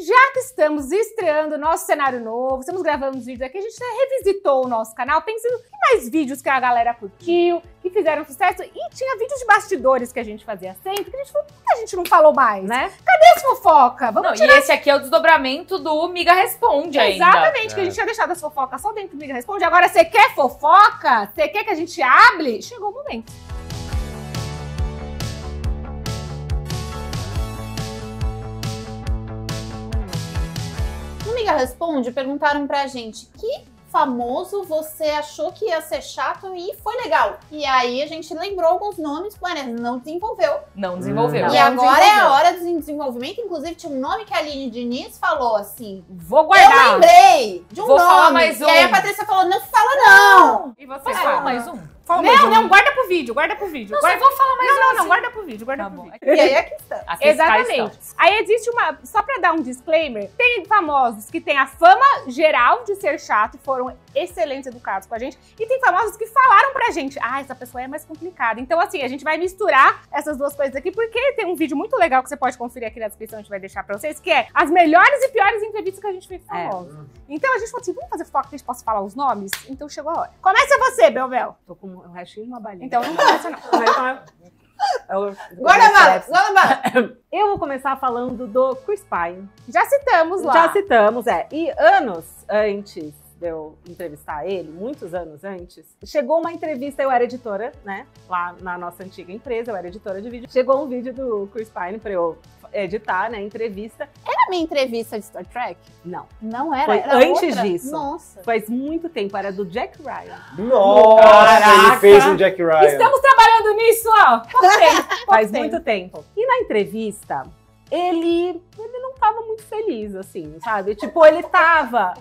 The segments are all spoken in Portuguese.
Já que estamos estreando nosso cenário novo, estamos gravando os vídeos aqui, a gente revisitou o nosso canal, pensando em mais vídeos que a galera curtiu, que fizeram sucesso, e tinha vídeos de bastidores que a gente fazia sempre, que a gente falou, por que a gente não falou mais? Né? Cadê as fofoca? Vamos tirar... E esse aqui é o desdobramento do Miga Responde ainda. Exatamente, que a gente tinha deixado as fofocas só dentro do Miga Responde. Agora, você quer fofoca? Você quer que a gente hable? Chegou o momento. No Miga Responde, perguntaram pra gente que famoso você achou que ia ser chato e foi legal. E aí a gente lembrou alguns nomes, mas não desenvolveu. Não desenvolveu. E agora é a hora do desenvolvimento. Inclusive, tinha um nome que a Aline Diniz falou assim. Vou guardar. Eu lembrei de um Vou nome. falar mais um. E aí a Patrícia falou, não fala não. E você Posso fala falar mais um? Não, guarda pro vídeo, guarda pro vídeo. Não, guarda... só vou falar mais um. Não, guarda pro vídeo, guarda Tá pro bom. vídeo. E aí aqui está. Aqui Exatamente. Aí existe uma... Só pra dar um disclaimer, tem famosos que têm a fama geral de ser chato e foram excelentes educados com a gente. E tem famosos que falaram pra gente, essa pessoa é mais complicada. Então, assim, a gente vai misturar essas duas coisas aqui, porque tem um vídeo muito legal que você pode conferir aqui na descrição, a gente vai deixar pra vocês, que é as melhores e piores entrevistas que a gente fez com famosos. Então, a gente falou assim, vamos fazer fofoca que a gente possa falar os nomes? Então, chegou a hora. Começa você, Belbel. Tô com o restinho de uma balinha. Então, não começa não. Guarda a bala. Eu vou começar falando do Chris Pine. Já citamos lá. Já citamos, E anos antes de eu entrevistar ele, muitos anos antes, chegou uma entrevista, eu era editora, né? Lá na nossa antiga empresa, eu era editora de vídeo. Chegou um vídeo do Chris Pine pra eu editar, né? Entrevista. Era a minha entrevista de Star Trek? Não. Não era? Foi era antes outra? disso. Nossa. Faz muito tempo, era do Jack Ryan. Nossa, Caraca. ele fez um Jack Ryan. Estamos trabalhando nisso, ó. Faz muito tempo. E na entrevista, ele não tava muito feliz, assim, sabe? Tipo, ele tava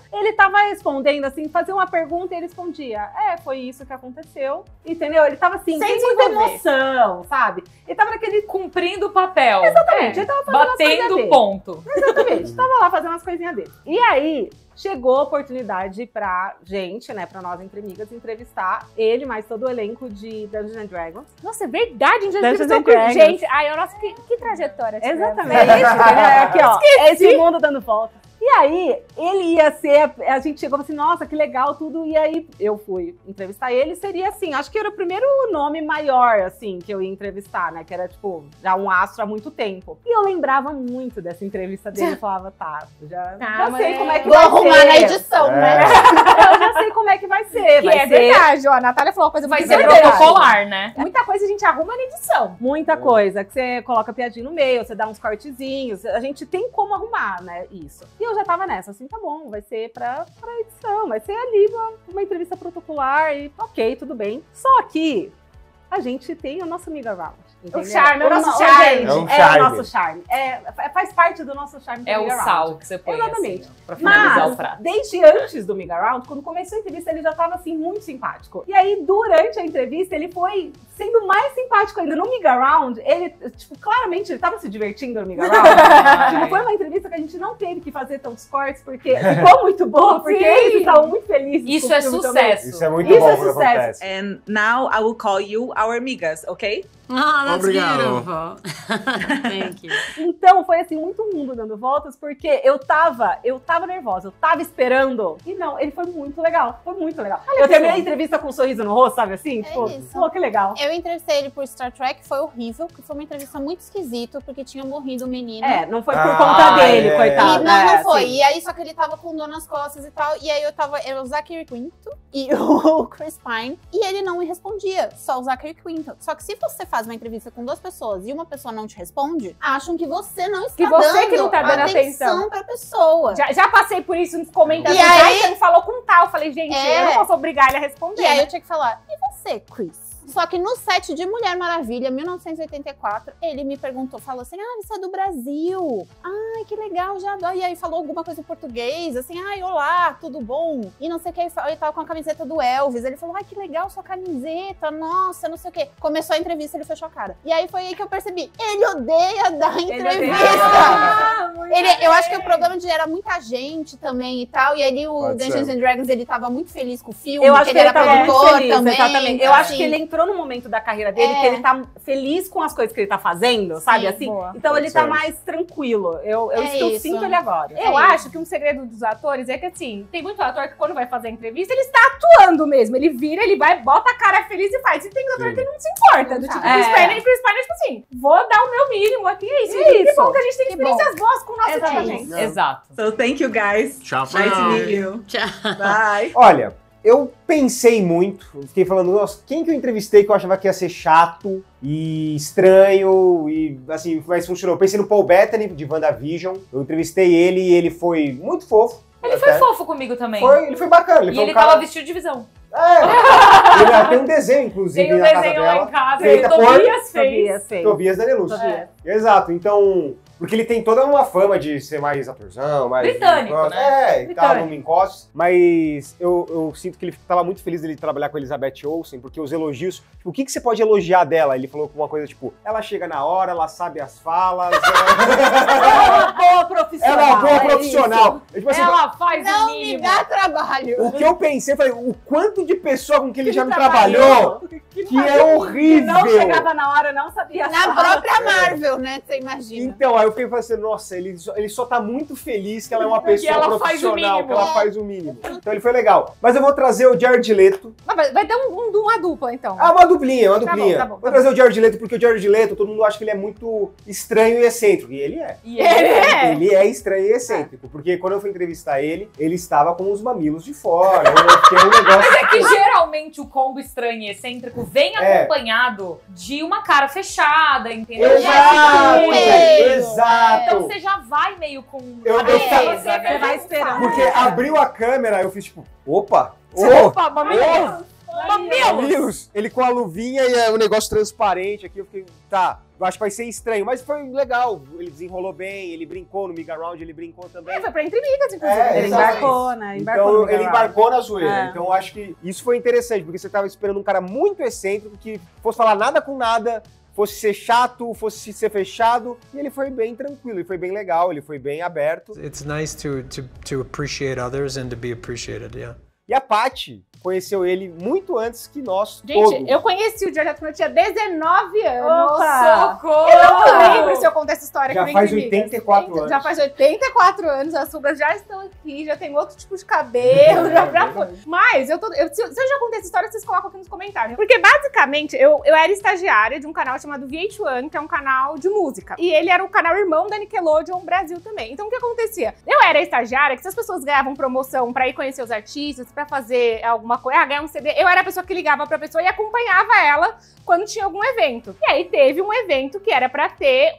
respondendo, assim, fazia uma pergunta e ele respondia. Foi isso que aconteceu, entendeu? Ele tava, assim, sem muita emoção, sabe? Ele tava naquele... Cumprindo o papel. Exatamente, ele tava fazendo as coisinhas batendo dele. ponto. Exatamente, tava lá fazendo as coisinhas dele. E aí, chegou a oportunidade pra gente, né, pra nós entre amigas, entrevistar ele, mais todo o elenco de Dungeons and Dragons. Nossa, é verdade, a gente já Dungeons entrevistou and com Dragons. gente. Nossa, que trajetória. Exatamente. Aqui, ó, é esse mundo dando volta. E aí, ele ia ser, a gente chegou assim, nossa, que legal tudo, e aí eu fui entrevistar ele, seria assim, acho que era o primeiro nome maior, assim, que eu ia entrevistar, né, que era, tipo, já um astro há muito tempo. E eu lembrava muito dessa entrevista dele, eu falava, já sei como é que Vou vai arrumar ser. na edição, né? Eu já sei como é que vai ser. Que é verdade, ó, a Natália falou uma coisa Vai muito ser verdade. protocolar, né? Muita coisa a gente arruma na edição. Muita coisa, que você coloca piadinha no meio, você dá uns cortezinhos, a gente tem como arrumar, né, isso. E eu já tava nessa, assim, tá bom, vai ser pra edição, vai ser ali uma entrevista protocolar e ok, tudo bem. Só que a gente tem o nosso Miga Round. Entendeu? O charme, o nosso no- charme. gente, É um o charme. nosso charme. Faz parte do nosso charme do É o Miga sal Round. que você põe, Exatamente. assim, pra finalizar o Mas, prato. desde antes do Miga Round, quando começou a entrevista, ele já tava, assim, muito simpático. E aí, durante a entrevista, ele foi sendo mais simpático ainda. No Miga Round, ele, tipo, claramente, ele tava se divertindo no Miga Round. Tipo, foi uma entrevista que a gente não teve que fazer tantos cortes, porque ficou muito boa, porque Sim. eles estavam muito felizes. Isso com o é filme também. sucesso. Isso é muito Isso bom é quando sucesso. acontece. And now I will call you our amigas, okay? Oh, that's Obrigado. beautiful. Thank you. Então, foi assim, muito mundo dando voltas, porque eu tava nervosa, eu tava esperando. E não, ele foi muito legal, foi muito legal. Eu terminei a entrevista com um sorriso no rosto, sabe assim? Tipo, isso. pô, que legal. Eu entrevistei ele por Star Trek, foi horrível, porque foi uma entrevista muito esquisita, porque tinha morrido o menino. Não foi por Ah, conta dele, é. coitado. E não foi. Assim. E aí, só que ele tava com dor nas costas e tal. E aí era o Zachary Quinto e o Chris Pine. E ele não me respondia, só o Zachary Quinto. Só que se você faz uma entrevista com duas pessoas e uma pessoa não te responde, acham que você não está Que você dando que não tá dando atenção pra pessoa. Já passei por isso nos comentários. E aí- Você não falou com tal. Eu falei, gente, eu não posso obrigar ele a responder. E aí eu tinha que falar, e você, Chris? Só que no set de Mulher Maravilha, 1984, ele me perguntou, falou assim, você é do Brasil. Ai, que legal, já adoro. E aí falou alguma coisa em português, assim, olá, tudo bom? E não sei o que, ele tava com a camiseta do Elvis. Ele falou, que legal sua camiseta, nossa, não sei o que. Começou a entrevista, ele fechou a cara. E aí foi aí que eu percebi, ele odeia dar entrevista. Eu acho que o programa de era muita gente também e tal. E aí o Pode Dungeons ser. and Dragons, ele tava muito feliz com o filme, Eu acho que ele era tava muito produtor feliz, também. exatamente. Eu acho assim. que ele entrou entrou num momento da carreira dele que ele tá feliz com as coisas que ele tá fazendo, sabe assim? boa. Então Pode ele tá ser. mais tranquilo. Eu isso. sinto ele agora. Eu acho que um segredo dos atores é que, assim, tem muito ator que quando vai fazer a entrevista, ele está atuando mesmo. Ele vira, ele vai, bota a cara feliz e faz. E tem ator que não se importa. Do tipo, Chris Pine, tipo assim, vou dar o meu mínimo aqui, é isso. Que bom que a gente tem experiências boas com o nosso time. Exato. So thank you guys. Tchau, Nice to meet you. Bye. Olha, eu pensei muito, fiquei falando, nossa, quem que eu entrevistei que eu achava que ia ser chato e estranho e assim, mas funcionou. Eu pensei no Paul Bettany, de WandaVision, eu entrevistei ele e ele foi muito fofo. Ele foi fofo comigo também. Ele foi bacana. E ele tava vestido de visão. Ele tem um desenho, inclusive, Tem um na casa desenho lá dela. em casa. Feita O Tobias fez. Tobias Danelus. Exato, então... Porque ele tem toda uma fama de ser mais atorzão, mais... Britânico, né? E tal, não me encostes. Mas eu sinto que ele tava muito feliz dele trabalhar com a Elizabeth Olsen, porque os elogios... Tipo, o que você pode elogiar dela? Ele falou uma coisa tipo, ela chega na hora, ela sabe as falas... Ela é uma boa profissional. Ela é uma boa profissional. Tipo assim, Ela faz o Não me mínimo. dá trabalho. o que eu pensei, eu falei, o quanto de pessoa com que ele já não trabalhou, que é horrível. Que não chegava na hora, não sabia. Na própria Marvel, né? Você imagina. Então, aí eu fiquei pensando, nossa, ele só tá muito feliz que ela é uma pessoa ela faz o profissional, mínimo. que ela faz o mínimo. Então ele foi legal. Mas eu vou trazer o Jared Leto. Mas vai ter uma dupla, então. Ah, uma duplinha, uma duplinha. Tá bom. Vou trazer o Jared Leto, porque o Jared Leto, todo mundo acha que ele é muito estranho e excêntrico. E ele é. E ele Ele é estranho e excêntrico. Porque quando eu fui entrevistar ele, ele estava com os mamilos de fora. Eu fiquei um negócio... é que geralmente o combo estranho e excêntrico vem acompanhado de uma cara fechada, entendeu? Exato! Meio. Exato! Então você já vai meio com Eu a tava- beleza, Você né? vai esperando. Porque abriu a câmera, eu fiz tipo, opa! Opa, mamilos! Mamilos! Ele com a luvinha e o negócio transparente aqui, eu fiquei, tá, eu acho que vai ser estranho, mas foi legal. Ele desenrolou bem, ele brincou no Miga Round, ele brincou também. Foi pra Intrimigas, inclusive. Ele embarcou, né? Então ele embarcou na zoeira. É. Então eu acho que isso foi interessante, porque você tava esperando um cara muito excêntrico que fosse falar nada com nada, fosse ser chato, fosse ser fechado, e ele foi bem tranquilo, ele foi bem legal, ele foi bem aberto. It's nice to appreciate others and to be appreciated, yeah. E a Paty conheceu ele muito antes que nós Gente, todos. eu conheci o Jared Leto quando eu tinha 19 anos. Opa! Socorro! Eu não lembro se eu conto essa história Já aqui no faz Intrimigas. 84 anos. Já faz 84 anos, as rugas já estão aqui, já tem outro tipo de cabelo, já foi. Mas, se eu já contei essa história, vocês colocam aqui nos comentários. Porque, basicamente, eu era estagiária de um canal chamado VH1, que é um canal de música. E ele era o canal irmão da Nickelodeon Brasil também. Então, o que acontecia? Eu era estagiária, que se as pessoas ganhavam promoção pra ir conhecer os artistas, pra fazer alguma coisa, ganhar um CD, eu era a pessoa que ligava pra pessoa e acompanhava ela quando tinha algum evento. E aí teve um evento que era pra ter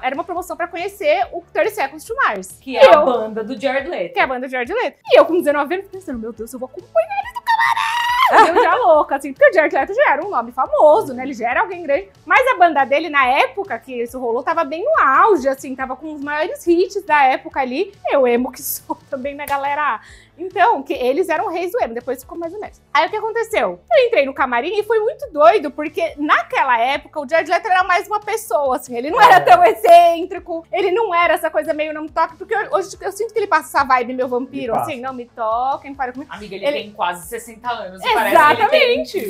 era uma promoção pra conhecer o 30 Seconds to Mars. Que é a banda do Jared Leto. Que é a banda de Jared Leto. E eu com 19 anos pensando, meu Deus, eu vou acompanhar ele do camarada. Eu já louca, assim, porque o Jared Leto já era um nome famoso, né? Ele já era alguém grande. Mas a banda dele, na época que isso rolou, tava bem no auge, assim, tava com os maiores hits da época ali. Eu emo que sou também, né, galera? Então, que eles eram reis do emo, depois ficou mais ou menos. Aí o que aconteceu? Eu entrei no camarim e foi muito doido, porque naquela época o Jared Leto era mais uma pessoa, assim, ele não era tão excêntrico, ele não era essa coisa meio não me toque, porque hoje eu sinto que ele passa essa vibe meu vampiro, assim, não me toquem, não para comigo. Amiga, ele tem quase 60 anos. Exatamente. Parece que ele tem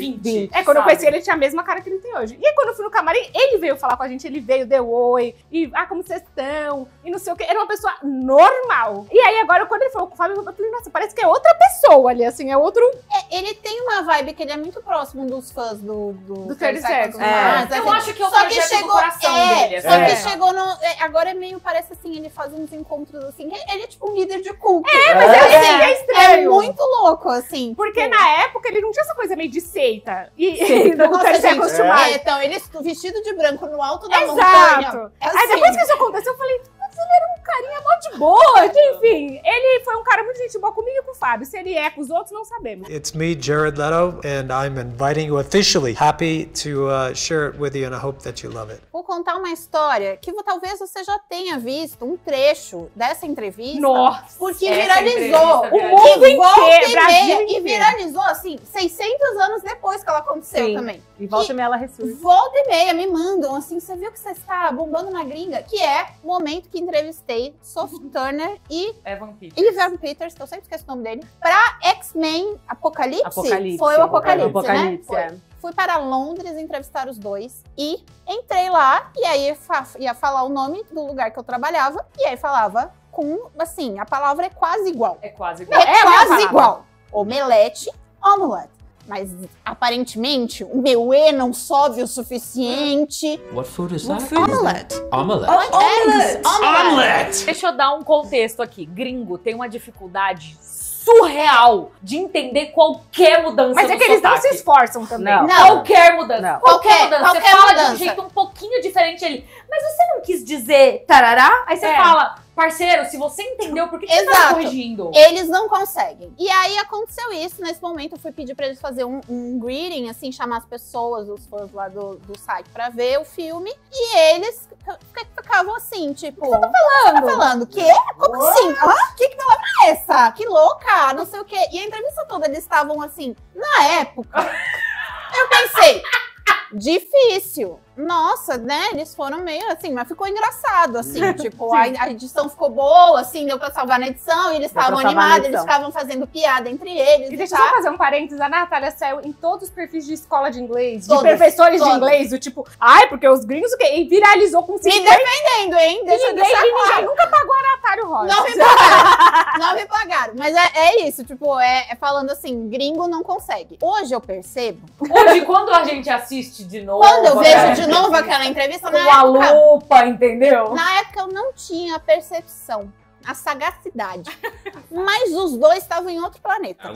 20. Quando eu conheci ele, tinha a mesma cara que ele tem hoje. E aí, quando eu fui no camarim, ele veio falar com a gente, ele veio, deu oi, e como vocês estão, e não sei o quê. Era uma pessoa normal. E aí, agora, quando ele falou com o Fábio, eu falei, nossa, parece que é outra pessoa ali, assim, é outro... Ele tem uma vibe que ele é muito próximo dos fãs do 30 Seconds. Eu acho que é o Só que projeto chegou, do coração dele. Só assim. que chegou no... agora é meio, parece assim, ele faz uns encontros assim, ele é tipo um líder de culto. Mas eu sei que é É estranho. muito louco, assim. Porque na época ele não tinha essa coisa meio de seita. E do Nossa, 30 gente, Seconds to Mars. então, ele vestido de branco no alto da montanha. Exato. Assim. Aí depois que isso aconteceu, eu falei, mas ele era um carinha mó de boa. Enfim, ele foi um cara muito gente boa comigo e com o Fábio. Se ele é com os outros, não sabemos. It's me, Jared Leto, and I'm inviting you officially. Happy to share it with you, and I hope that you love it. Vou contar uma história que talvez você já tenha visto, um trecho dessa entrevista. Nossa, porque essa viralizou. entrevista o mundo E volta inteiro, e Brasil meia, inteiro. e viralizou, assim, 600 anos depois que ela aconteceu Sim. também. E volta e meia ela ressurge. Volta e meia me mandam, assim, você viu que você está bombando na gringa? Que é o momento que entrevistei Sophie Turner e Evan Peters. Evan Peters, que eu sempre esqueço o nome dele, pra X-Men Apocalipse. Apocalipse. Foi o Apocalipse, Apocalipse, né? é. Fui para Londres entrevistar os dois e entrei lá e aí ia falar o nome do lugar que eu trabalhava e aí falava com, assim, a palavra é quase igual. É quase igual. É quase igual. Omelete, omelette. Mas, aparentemente, o meu E não sobe o suficiente. What food is that? Omelette. Omelette. Omelette. Deixa eu dar um contexto aqui. Gringo tem uma dificuldade surreal de entender qualquer mudança Mas é do que eles não sotaque. se esforçam também. Não. Qualquer mudança. Não. Qualquer mudança. Qualquer Você fala de mudança. um jeito um pouquinho diferente ali. Mas você não quis dizer tarará? Aí você fala, parceiro, se você entendeu, por que você tá Exato. corrigindo? Eles não conseguem. E aí aconteceu isso. Nesse momento eu fui pedir pra eles fazer um greeting, assim, chamar as pessoas, os fãs lá do site pra ver o filme. E eles ficavam assim, tipo... O que você tá falando? Quê? Como assim? Que palavra é essa? Que louca, não sei o quê. E a entrevista toda eles estavam assim, na época... Eu pensei... Difícil. Nossa, né? Eles foram meio assim, mas ficou engraçado, assim. Tipo, a edição ficou boa, assim, deu pra salvar na edição, e eles estavam animados, eles ficavam fazendo piada entre eles. E deixa eu só fazer um parênteses, a Natália saiu em todos os perfis de escola de inglês, de professores de inglês, do tipo, ai, porque os gringos o quê? E viralizou com 50. Me defendendo, hein? Deixa eu deixar claro. Ninguém nunca pagou a Natália o royalties. Não me pagaram. Não me pagaram. Mas é isso, tipo, é falando assim, gringo não consegue. Hoje eu percebo. Hoje, quando a gente assiste de novo... Quando eu vejo de novo aquela entrevista, com a lupa, entendeu? Na época eu não tinha a percepção, a sagacidade. Mas os dois estavam em outro planeta.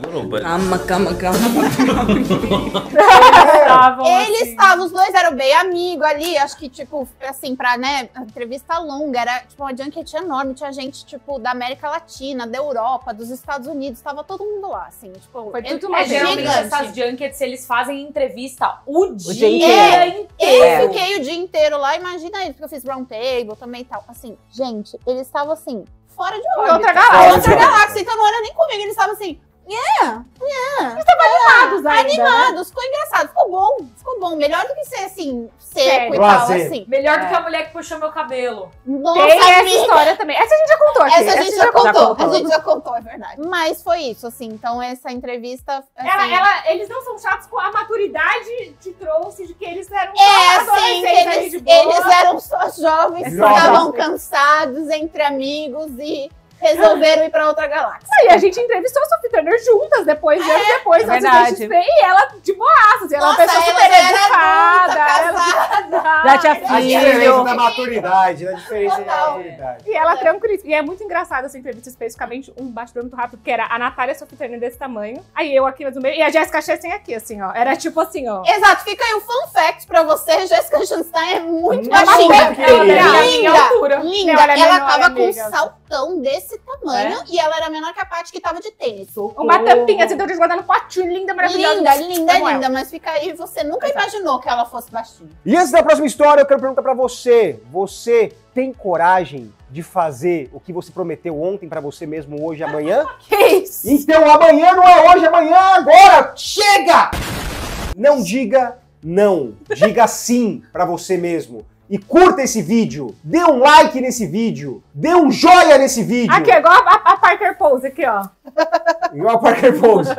Eles estavam, os dois eram bem amigos ali, acho que, tipo, assim, pra, né, a entrevista longa, era, tipo, uma junket enorme, tinha gente, tipo, da América Latina, da Europa, dos Estados Unidos, tava todo mundo lá, assim, tipo... Foi tudo uma geralmente gigante. essas junkets, eles fazem entrevista o dia inteiro. Eu fiquei o dia inteiro lá, imagina isso, porque eu fiz round table também e tal. Assim, gente, eles estavam assim, fora de outra galáxia. Outra galáxia, então não era nem comigo, eles estavam assim, Eles estavam animados ainda, animados, ficou engraçado, ficou bom. Melhor do que ser assim, seco e tal, Lazer. assim. Melhor do que a mulher que puxou meu cabelo. Nossa, Tem essa amiga. história também. Essa a gente já contou aqui. Essa a gente já contou. A gente já contou, é verdade. Mas foi isso, assim. Então, essa entrevista. Assim, Eles não são chatos com a maturidade te trouxe de que eles eram assim, adolescentes de boa. eles eram só jovens, estavam cansados entre amigos e resolveram ir pra outra galáxia. E a gente entrevistou a Sophie Turner juntas depois, anos depois, antes da verdade. XP, e ela de boaça, assim, ela é uma pessoa super educada. Já tinha A diferença filho. da maturidade, a diferença da Total. maturidade. E ela tranquilíssima. E é muito engraçado essa entrevista, especificamente, um bastidor muito rápido, porque era a Natália e a Sophie Turner desse tamanho, aí eu aqui no meio, e a Jessica Chastain aqui, assim, ó. Era tipo assim, ó. Exato, fica aí o fun fact pra você, Jessica Chastain é muito Uma baixinha. puta querida. Ela é minha altura. Linda, Não, ela é ela menor, tava com um amiga. saltão desse tamanho e ela era menor que a Paty que tava de tênis. Uma tampinha, assim, então eles guardando um potinho, linda, maravilhosa. Linda, mas fica aí, você nunca imaginou que ela fosse baixinha. E antes da próxima história, eu quero perguntar pra você. Você tem coragem de fazer o que você prometeu ontem pra você mesmo hoje e amanhã? Que isso? Então amanhã não é hoje, amanhã é agora! Chega! Não diga não, diga sim pra você mesmo. E curta esse vídeo, dê um like nesse vídeo, dê um joia nesse vídeo. Aqui, igual a Parker Pose, aqui, ó. Igual a Parker Pose.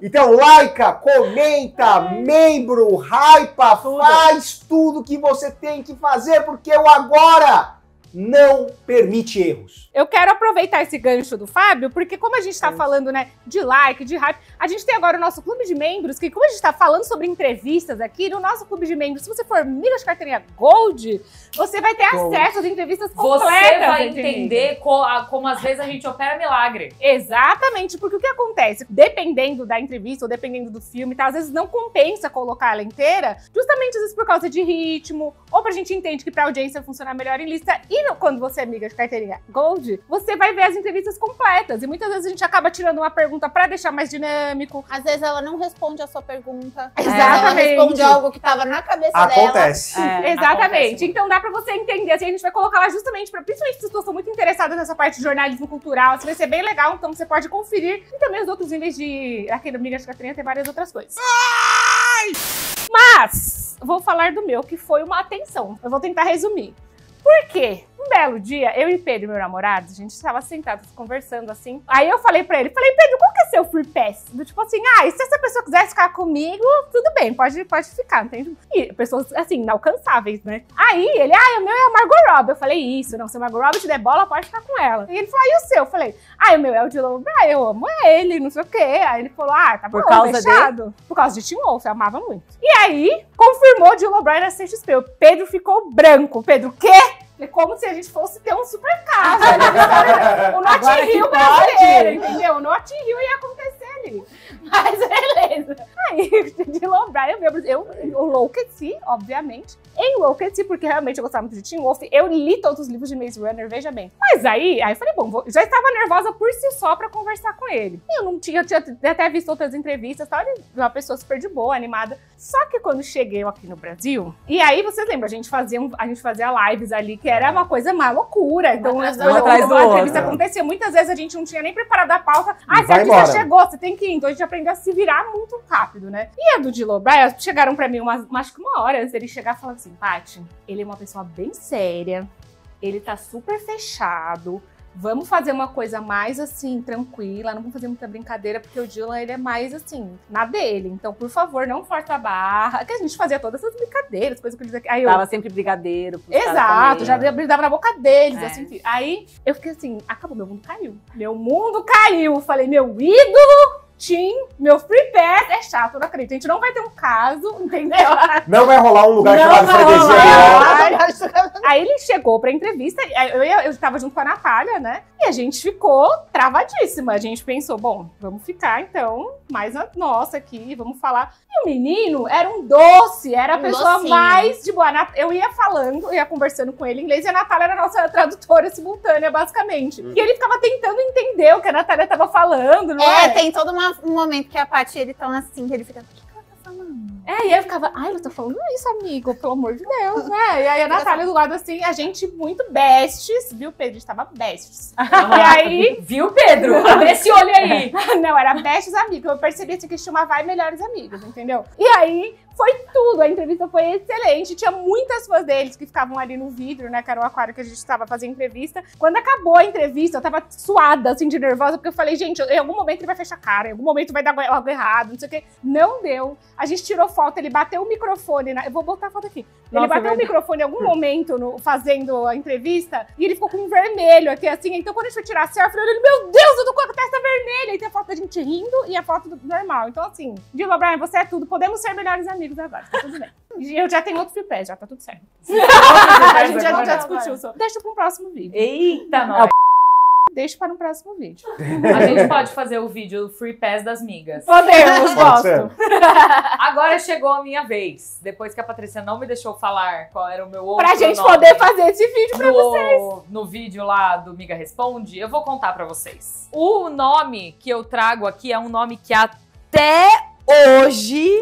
Então, laica, comenta, membro, hypa, faz tudo que você tem que fazer, porque o agora não permite erros. Eu quero aproveitar esse gancho do Fábio, porque como a gente tá falando, né, de like, de hype, a gente tem agora o nosso clube de membros, que como a gente tá falando sobre entrevistas aqui, no nosso clube de membros, se você for Migas Carteirinha Gold, você vai ter acesso às entrevistas completas. Você vai entre entender como às vezes a gente opera milagre. Exatamente, porque o que acontece? Dependendo da entrevista ou dependendo do filme, tá? Às vezes não compensa colocar ela inteira, justamente às vezes por causa de ritmo, ou pra gente entender que pra audiência funcionar melhor em lista. E quando você é Migas Carteirinha Gold, você vai ver as entrevistas completas. E muitas vezes a gente acaba tirando uma pergunta pra deixar mais dinâmico. Às vezes ela não responde a sua pergunta. Exatamente. Ela responde algo que tava na cabeça dela. Acontece. Exatamente. Então dá pra você entender, assim, a gente vai colocar lá justamente pra, principalmente se vocês estão muito interessadas nessa parte de jornalismo cultural, assim, vai ser bem legal, então você pode conferir. E também os outros níveis de... Aqui no Migas Carteirinha tem várias outras coisas. Mas, vou falar do meu, que foi uma atenção. Eu vou tentar resumir. Por quê? Um belo dia, eu e Pedro, meu namorado, a gente estava sentados conversando assim. Aí eu falei pra ele, Pedro, qual que é seu free pass? Tipo assim, se essa pessoa quiser ficar comigo, tudo bem, pode ficar, entende? E pessoas, assim, inalcançáveis, né? Aí ele, o meu é a Margot Robbie. Eu falei, isso, não, se a Margot Robbie te der bola, pode ficar com ela. E ele falou, e o seu? Eu falei, o meu é o Dylan O'Brien, eu amo ele, não sei o quê. Aí ele falou, tá bom, fechado. Por causa de Teen Wolf, eu amava muito. E aí, confirmou o Dylan O'Brien na CXP. O Pedro ficou branco. Pedro, o quê? É como se a gente fosse ter um super caso. O Notting Hill brasileiro, entendeu? O Notting Hill ia acontecer ali. Mas beleza. Aí, Dylan O'Brien, eu enlouqueci, obviamente. Enlouqueci, porque realmente eu gostava muito de Teen Wolf. Eu li todos os livros de Maze Runner, veja bem. Mas aí eu falei, bom, já estava nervosa por si só pra conversar com ele. Eu tinha até visto outras entrevistas, tal, ele é uma pessoa super de boa, animada. Só que quando cheguei aqui no Brasil, e aí vocês lembram, a gente fazia lives ali, que era uma coisa uma loucura. Então, as coisas a entrevista acontecia. Muitas vezes a gente não tinha nem preparado a pauta. Você aqui já chegou, você tem que ir. Então a gente aprendeu a se virar muito rápido, né? E a do Dylan O'Brien, chegaram pra mim acho que uma hora antes dele chegar, falando assim, Paty, ele é uma pessoa bem séria, ele tá super fechado, vamos fazer uma coisa mais, assim, tranquila, não vamos fazer muita brincadeira, porque o Dylan, ele é mais, assim, na dele. Então, por favor, não força a barra. Que a gente fazia todas essas brincadeiras, coisas que eu dizia. Dava sempre brigadeiro. Exato, já dava na boca deles, assim. Aí, eu fiquei assim, acabou, meu mundo caiu. Meu mundo caiu. Falei, meu ídolo... meu free pass é chato, eu não acredito. A gente não vai ter um caso, entendeu? Não vai rolar um lugar chamado freguesia. Aí ele chegou pra entrevista, eu tava junto com a Natália, né? E a gente ficou travadíssima. A gente pensou, bom, vamos ficar então mais a nossa aqui, vamos falar. E o menino era um doce, era a pessoa mais de boa. Eu ia falando, eu ia conversando com ele em inglês, e a Natália era a nossa tradutora simultânea, basicamente. E ele ficava tentando entender o que a Natália tava falando, não é? Tem todo um momento que a Paty, ele tá assim, que ele fica... E aí eu ficava, ele tá falando isso, amigo, pelo amor de Deus, né? E aí a Natália do lado assim, a gente muito bestes, viu, Pedro? A gente tava bestes. E aí... Viu, Pedro? Abre esse olho aí. Não, era bestes amigos. Eu percebi assim, que tinha uma vibe melhores amigos, entendeu? E aí... Foi tudo, a entrevista foi excelente. Tinha muitas fãs deles que ficavam ali no vidro, né? Que era o aquário que a gente tava fazendo entrevista. Quando acabou a entrevista, eu tava suada, assim, de nervosa, porque eu falei, gente, em algum momento ele vai fechar a cara, em algum momento vai dar algo errado, não sei o quê. Não deu. A gente tirou foto, ele bateu o microfone, eu vou botar a foto aqui. Ele bateu o microfone em algum momento fazendo a entrevista e ele ficou com um vermelho aqui, assim. Então quando a gente foi tirar a selfie, ele, meu Deus, eu tô com a testa vermelha. E tem a foto da gente rindo e a foto do normal. Então assim, Dylan O'Brien, você é tudo. Podemos ser melhores amigos agora, tá tudo bem. E eu já tenho outro free pass, já tá tudo certo. A gente já discutiu. Deixa para um próximo vídeo. Eita, nós. Deixa para um próximo vídeo. A gente pode fazer o vídeo Free Pass das migas. Podemos, gosto. Agora chegou a minha vez. Depois que a Patrícia não me deixou falar qual era o meu outro pra gente nome poder fazer esse vídeo pra vocês. No vídeo lá do Miga Responde, eu vou contar pra vocês. O nome que eu trago aqui é um nome que até hoje,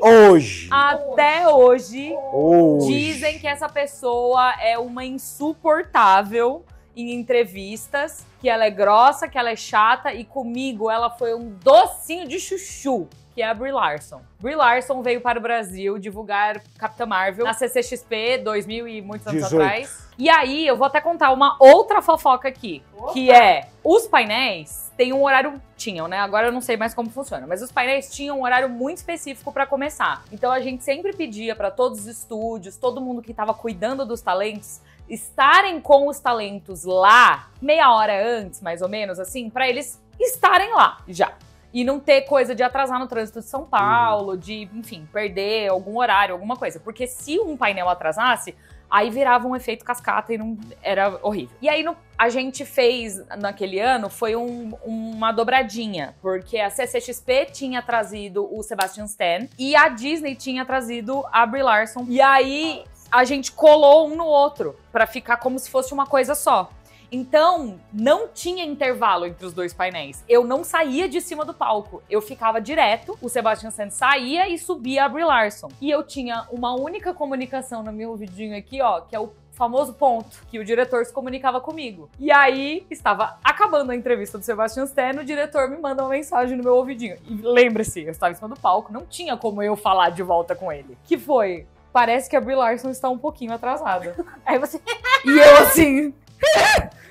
dizem que essa pessoa é uma insuportável em entrevistas, que ela é grossa, que ela é chata, e comigo ela foi um docinho de chuchu, que é a Brie Larson. Brie Larson veio para o Brasil divulgar Capitã Marvel na CCXP 2000 e muitos anos atrás. E aí, eu vou até contar uma outra fofoca aqui, que é, os painéis têm um horário, tinham, né? Agora eu não sei mais como funciona, mas os painéis tinham um horário muito específico para começar. Então a gente sempre pedia para todos os estúdios, todo mundo que estava cuidando dos talentos, estarem com os talentos lá meia hora antes, mais ou menos, assim, para eles estarem lá já. E não ter coisa de atrasar no trânsito de São Paulo, de, enfim, perder algum horário, alguma coisa. Porque se um painel atrasasse, aí virava um efeito cascata e não era horrível. E aí a gente fez, naquele ano, foi uma dobradinha. Porque a CCXP tinha trazido o Sebastian Stan e a Disney tinha trazido a Brie Larson. E aí a gente colou um no outro, pra ficar como se fosse uma coisa só. Então, não tinha intervalo entre os dois painéis. Eu não saía de cima do palco. Eu ficava direto, o Sebastian Stan saía e subia a Brie Larson. E eu tinha uma única comunicação no meu ouvidinho aqui, ó, que é o famoso ponto, que o diretor se comunicava comigo. E aí, estava acabando a entrevista do Sebastian Stan, o diretor me manda uma mensagem no meu ouvidinho. E lembre-se, eu estava em cima do palco, não tinha como eu falar de volta com ele. Que foi? Parece que a Brie Larson está um pouquinho atrasada. Aí você... E eu assim...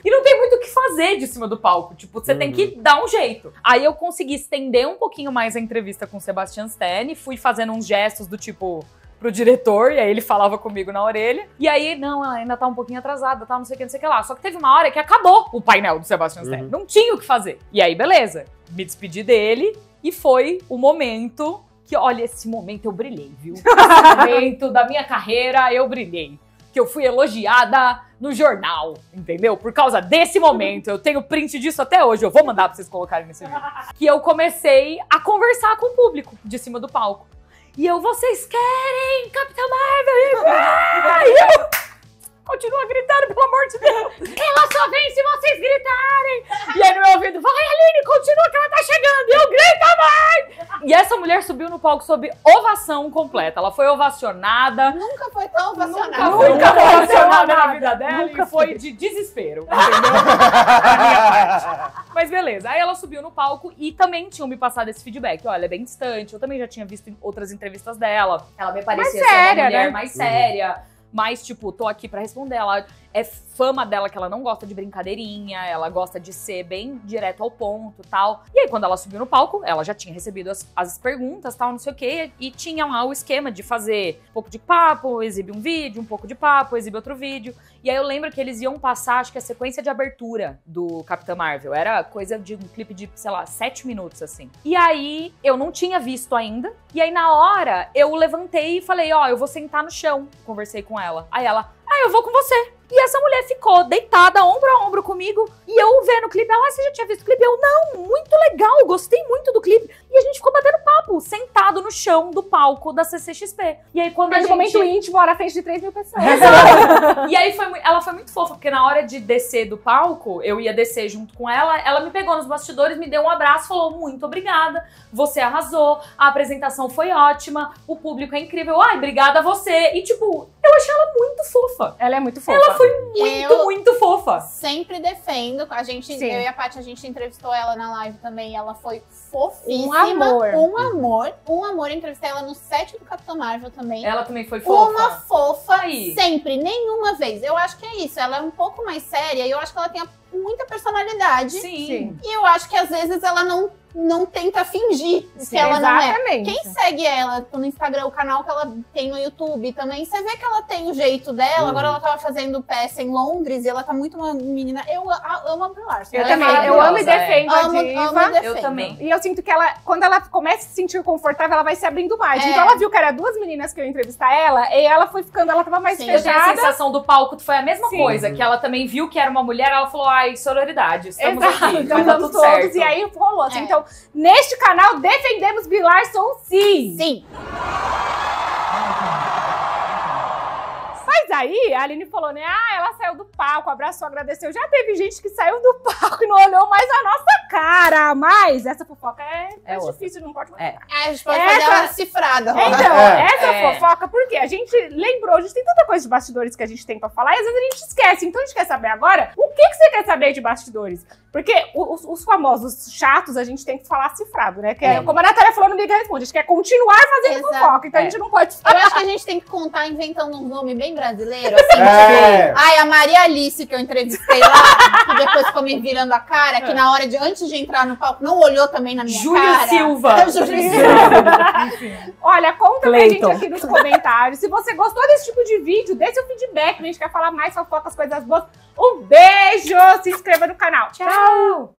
E não tem muito o que fazer de cima do palco. Tipo, você tem que dar um jeito. Aí eu consegui estender um pouquinho mais a entrevista com o Sebastian Stan. Fui fazendo uns gestos do tipo pro diretor, e aí ele falava comigo na orelha. E aí, não, ela ainda tá um pouquinho atrasada, tá, não sei o que lá. Só que teve uma hora que acabou o painel do Sebastian Stan. Não tinha o que fazer. E aí, beleza. Me despedi dele e foi o momento que, olha, esse momento eu brilhei, viu? Esse momento da minha carreira eu brilhei. Que eu fui elogiada no jornal, entendeu? Por causa desse momento. Eu tenho print disso até hoje. Eu vou mandar pra vocês colocarem nesse vídeo. Que eu comecei a conversar com o público de cima do palco. E vocês querem Capitã Marvel? E eu continuo gritando, pelo amor de Deus. Ela só vem se vocês gritarem. E aí no meu ouvido, vai Aline, continua que ela tá chegando. E eu grito mais. E essa mulher subiu no palco sob ovação completa. Ela foi ovacionada. Nunca foi tão ovacionada. Nunca foi ovacionada na vida dela. E foi de desespero, entendeu? Da minha parte. Mas beleza, aí ela subiu no palco e também tinham me passado esse feedback. Olha, é bem distante, eu também já tinha visto em outras entrevistas dela. Ela me parecia ser uma mulher mais séria. Mas, tipo, tô aqui pra responder. Ela é fama dela que ela não gosta de brincadeirinha, ela gosta de ser bem direto ao ponto e tal. E aí, quando ela subiu no palco, ela já tinha recebido as perguntas, tal, não sei o quê. E tinha lá o esquema de fazer um pouco de papo, exibe um vídeo, um pouco de papo, exibe outro vídeo. E aí eu lembro que eles iam passar, acho que a sequência de abertura do Capitã Marvel. Era coisa de um clipe de, sei lá, 7 minutos, assim. E aí, eu não tinha visto ainda. E aí, na hora, eu levantei e falei, ó, eu vou sentar no chão. Conversei com ela. Aí ela, eu vou com você. E essa mulher ficou deitada, ombro a ombro comigo. E eu vendo o clipe, ela, você já tinha visto o clipe? Eu, não, muito legal, gostei muito do clipe. E a gente ficou batendo papo, sentado no chão do palco da CCXP. E aí quando a gente... momento íntimo, na frente de 3 mil pessoas. Exato. E aí ela foi muito fofa, porque na hora de descer do palco, eu ia descer junto com ela me pegou nos bastidores, me deu um abraço, falou, muito obrigada, você arrasou, a apresentação foi ótima, o público é incrível, obrigada a você. E tipo, eu achei ela muito fofa. Ela é muito fofa. Ela foi muito fofa. Sempre defendo. A gente, eu e a Paty, a gente entrevistou ela na live também. Ela foi fofíssima. Um amor. Entrevistei ela no set do Capitão Marvel também. Ela também foi fofa. Uma fofa sempre, nenhuma vez. Eu acho que é isso. Ela é um pouco mais séria e eu acho que ela tem muita personalidade. Sim. E eu acho que às vezes ela não tenta fingir que ela não é. Quem segue ela no Instagram, o canal que ela tem no YouTube também, você vê que ela tem o jeito dela. Agora ela tava fazendo peça em Londres e ela tá muito uma menina. Eu amo a Brie Larson. Eu também. Eu amo e defendo a diva. Eu também. E eu sinto que ela, quando ela começa a se sentir confortável, ela vai se abrindo mais. Então ela viu que era 2 meninas que eu ia entrevistar ela, e ela foi ficando, ela tava mais fechada. Eu tenho a sensação do palco foi a mesma coisa, que ela também viu que era uma mulher, ela falou, sororidade, estamos aqui, então vai dar tudo certo. E aí rolou assim. Então, neste canal, defendemos Brie Larson, sim! Sim! Mas aí, a Aline falou, né? Ela saiu do palco, abraçou, agradeceu. Já teve gente que saiu do palco e não olhou mais a nossa cara. Mas essa fofoca é difícil, não pode mostrar. A gente pode fazer ela cifrada. Então, essa fofoca, porque a gente lembrou, a gente tem tanta coisa de bastidores que a gente tem pra falar e às vezes a gente esquece. Então a gente quer saber agora, o que você quer saber de bastidores? Porque os famosos chatos, a gente tem que falar cifrado, né? Que como a Natália falou, não liga responde. A gente quer continuar fazendo fofoca, então a gente não pode falar. Eu acho que a gente tem que contar inventando um nome bem brasileiro, assim, tipo, a Maria Alice que eu entrevistei lá, que depois ficou me virando a cara, que na hora antes de entrar no palco, não olhou também na minha cara. Silva. Júlio Silva. Olha, conta pra gente aqui nos comentários. Se você gostou desse tipo de vídeo, dê seu feedback. A gente quer falar mais fofocas, coisas boas. Um beijo! Se inscreva no canal. Tchau!